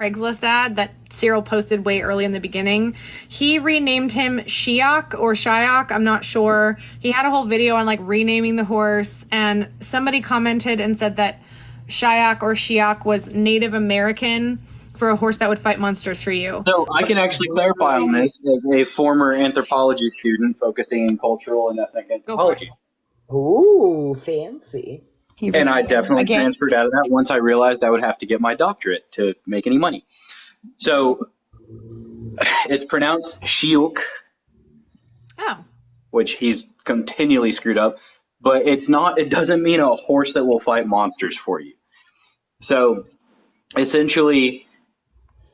Craigslist ad that Cyril posted way early in the beginning. He renamed him Shiok or Shyok, I'm not sure. He had a whole video on like renaming the horse, and somebody commented and said that Shyok or Shiok was Native American for a horse that would fight monsters for you. So I can actually clarify on this as a former anthropology student focusing in cultural and ethnic anthropology. Ooh, fancy. And I definitely transferred out of that once I realized I would have to get my doctorate to make any money. So it's pronounced Shiuk, which he's continually screwed up, but it doesn't mean a horse that will fight monsters for you. So essentially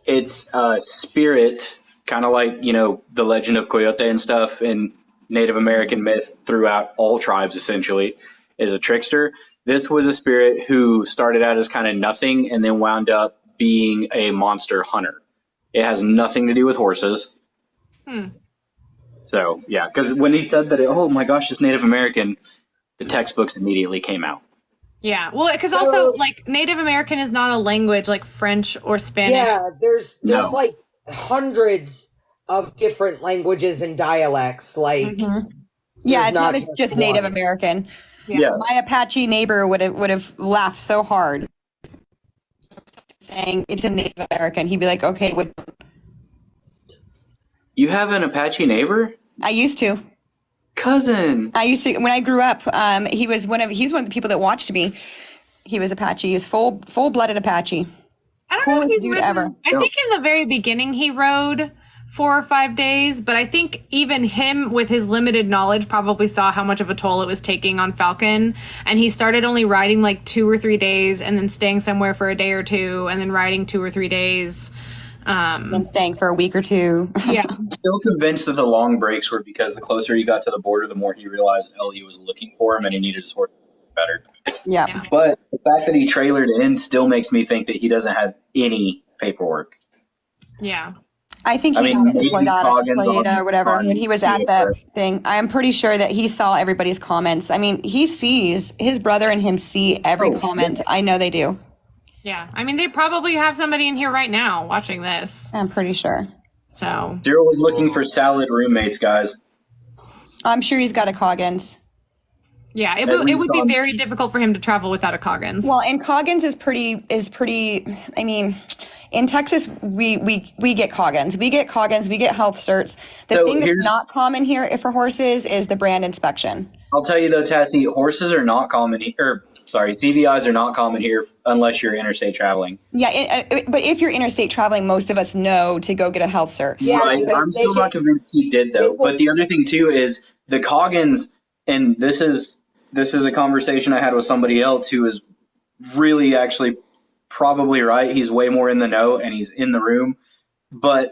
it's a spirit, kind of like, the legend of Coyote and stuff in Native American myth throughout all tribes, essentially, is a trickster. This was a spirit who started out as kind of nothing and then wound up being a monster hunter. It has nothing to do with horses. So, yeah, because when he said that, oh my gosh, it's Native American, the textbooks immediately came out. Yeah, well, because also, like, Native American is not a language like French or Spanish. Yeah, there's like hundreds of different languages and dialects. Like, yeah, it's not just Native American. Yeah. My Apache neighbor would have laughed so hard saying it's a Native American. He'd be like, okay, You have an Apache neighbor? I used to. Cousin. I used to, when I grew up, he's one of the people that watched me. He was Apache. He was full-blooded Apache. I don't Coolest know if dude ever. I think in the very beginning he rode 4 or 5 days, but I think even him with his limited knowledge probably saw how much of a toll it was taking on Falcon, and he started only riding like 2 or 3 days and then staying somewhere for a day or two and then riding 2 or 3 days. Then staying for a week or two. Yeah. I'm still convinced that the long breaks were because the closer he got to the border, the more he realized Ellie was looking for him and he needed his horse better. Yeah. But the fact that he trailered in still makes me think that he doesn't have any paperwork. Yeah. I think he got Florida or whatever when he was at that thing. I'm pretty sure that he saw everybody's comments. I mean, his brother and him see every comment. I know they do. Yeah. I mean, they probably have somebody in here right now watching this. I'm pretty sure. So. Cyril was looking for salad roommates, guys. I'm sure he's got a Coggins. Yeah, it would be very difficult for him to travel without a Coggins. Well, and Coggins is pretty. I mean, in Texas, we get Coggins. We get Coggins. We get health certs. The thing that's not common here for horses is the brand inspection. I'll tell you though, Tassie, horses are not common here. CVIs are not common here unless you're interstate traveling. Yeah, but if you're interstate traveling, most of us know to go get a health cert. Yeah, right. I'm still not convinced he did though. But the other thing too is the Coggins, and this is a conversation I had with somebody else who is really actually probably right. He's way more in the know and he's in the room. But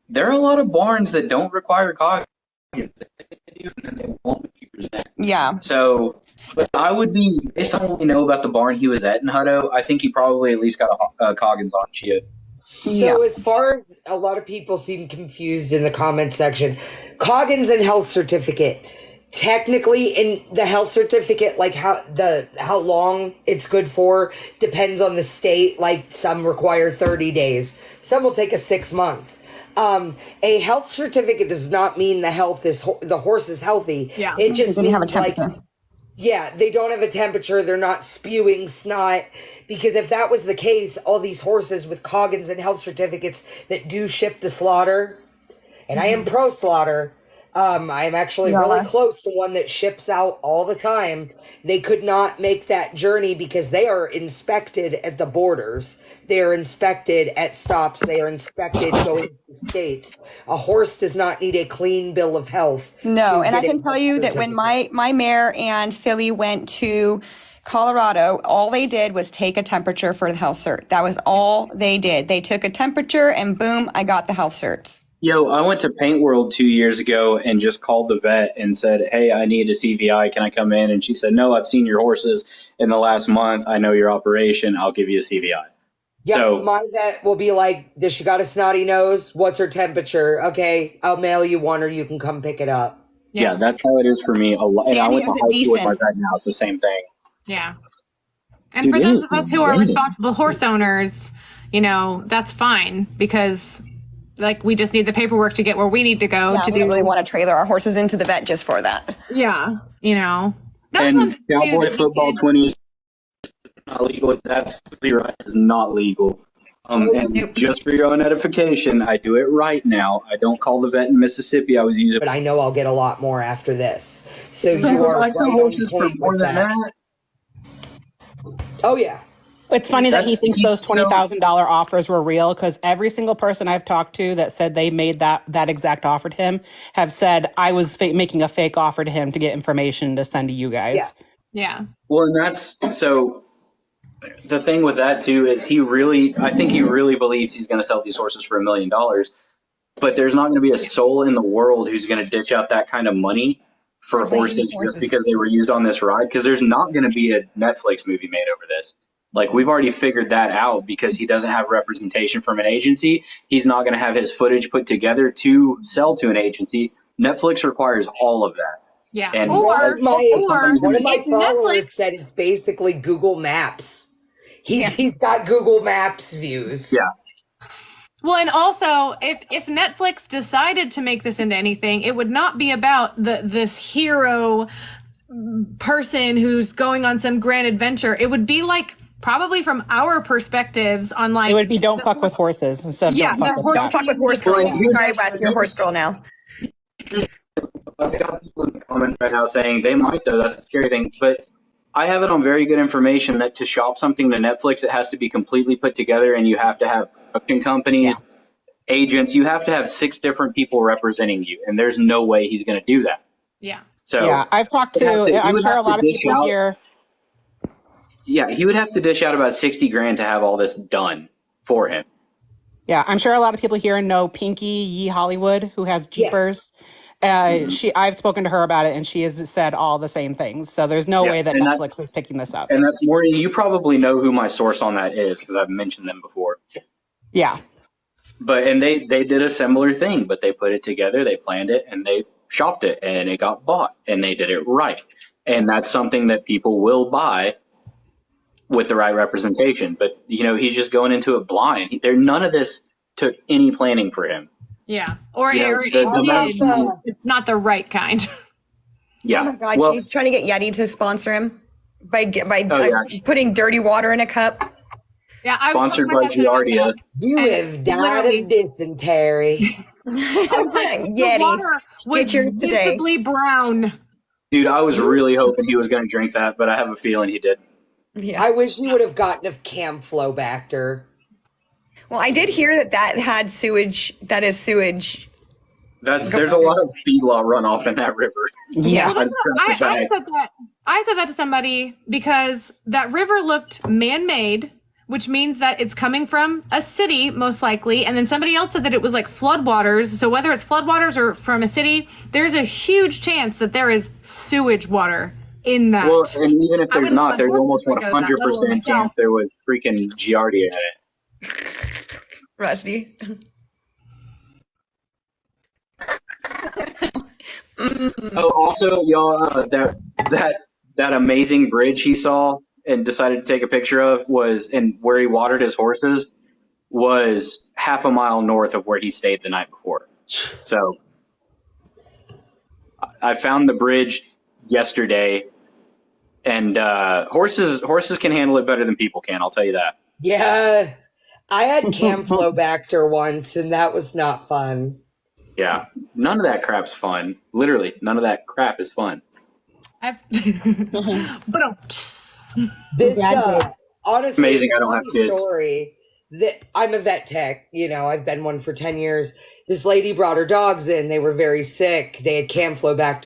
there are a lot of barns that don't require Coggins. And they won't present. Yeah. So, but I would be, based on what we know about the barn he was at in Hutto, I think he probably at least got a Coggins on Chia. So as far as a lot of people seem confused in the comments section, Coggins and health certificate. Technically, in the health certificate, like how long it's good for depends on the state. Like some require 30 days, some will take a 6 month. A health certificate does not mean the horse is healthy. Yeah, it just means have a temperature. They don't have a temperature. They're not spewing snot. Because if that was the case, all these horses with Coggins and health certificates that do ship to slaughter, and I am pro slaughter. I'm actually really close to one that ships out all the time. They could not make that journey because they are inspected at the borders. They are inspected at stops. They are inspected going to states. A horse does not need a clean bill of health. No, and I can tell you that when my mare and filly went to Colorado, all they did was take a temperature for the health cert. That was all they did. They took a temperature and boom, I got the health certs. Yo, I went to Paint World 2 years ago and just called the vet and said, hey, I need a CVI. Can I come in? And she said, no, I've seen your horses in the last month. I know your operation. I'll give you a CVI. Yeah, so, my vet will be like, does she got a snotty nose? What's her temperature? Okay, I'll mail you one or you can come pick it up. Yeah, that's how it is for me. And I went to high school with my vet now. It's the same thing. Yeah. And for those of us who are responsible horse owners, that's fine because like we just need the paperwork to get where we need to go Yeah, to we do. don't really want to trailer our horses into the vet just for that. Yeah, that's And one thing too Cowboy that he Football said- 20 is not legal. It's absolutely right. It's not legal. And Nope. just for your own edification, I do it right now. I don't call the vet in Mississippi. I was using. But I know I'll get a lot more after this. So you I are like the right horses on for point more with than that. that. Oh, yeah. It's funny that he That's- thinks those $20,000 offers were real because every single person I've talked to that said they made that exact offer to him have said I was making a fake offer to him to get information to send to you guys. Yeah. Yeah. Well, and that's so. The thing with that too is I think he really believes he's going to sell these horses for $1 million, but there's not going to be a soul in the world who's going to ditch out that kind of money for horses just because they were used on this ride. Because there's not going to be a Netflix movie made over this. Like we've already figured that out because he doesn't have representation from an agency. He's not going to have his footage put together to sell to an agency. Netflix requires all of that. Yeah. And Or One of my if followers Netflix said it's basically Google Maps. He's got Google Maps views. Yeah. Well, and also, if Netflix decided to make this into anything, it would not be about this hero person who's going on some grand adventure. It would be like probably from our perspectives on like It would be don't fuck with horses instead of Yeah, don't fuck the with horse- dogs. Fuck with horse girls. Well, Sorry, Wes, you're a horse girl now. I've got people in the comments right now saying they might though. That's the scary thing. But I have it on very good information that to shop something to Netflix, it has to be completely put together, and you have to have production companies, agents. You have to have 6 different people representing you, and there's no way he's going to do that. yeah. So Yeah, I've talked He I'm would sure a have to lot of dish people out- here. Yeah, he would have to dish out about $60,000 to have all this done for him. Yeah, I'm sure a lot of people here know Pinky Yee Hollywood, who has Jeepers. I've spoken to her about it, and she has said all the same things. So there's no Yeah, way that and Netflix is picking this up. And that's more. You probably know who my source on that is because I've mentioned them before. Yeah, And they did a similar thing, but they put it together, they planned it, and they shopped it, and it got bought, and they did it right. And that's something that people will buy with the right representation. But he's just going into it blind. None of this took any planning for him. Yeah. Or Yeah, it the did. It's not the right kind. Yeah. Oh my God, Well, he's trying to get Yeti to sponsor him by Oh, yeah. putting dirty water in a cup. Yeah, I was sponsored talking by about that about Giardia. You And have died literally- of dysentery. The Yeti, water was get yours today. visibly brown. Dude, I was really hoping he was going to drink that, but I have a feeling he did. Yeah. I wish you would have gotten a Camflobacter. Well, I did hear that had sewage. That is sewage. There's a lot of feedlot runoff in that river. yeah. I said that to somebody because that river looked man-made, which means that it's coming from a city, most likely. And then somebody else said that it was like floodwaters. So whether it's floodwaters or from a city, there's a huge chance that there is sewage water in that. Well, and even if I there's would not, let there's horses almost drink out of that, let alone 100% myself. chance there was freaking Giardia in it. Rusty. Oh, also, y'all, that amazing bridge he saw and decided to take a picture of was, and where he watered his horses, was half a mile north of where he stayed the night before. So I found the bridge yesterday, and horses can handle it better than people can. I'll tell you that. Yeah, I had Camflobacter once, and that was not fun. Yeah, none of that crap's fun. Literally, none of that crap is fun. This Bad honestly, Amazing, I don't have funny kids. story. That I'm a vet tech. I've been one for 10 years. This lady brought her dogs in. They were very sick. They had Camflobacter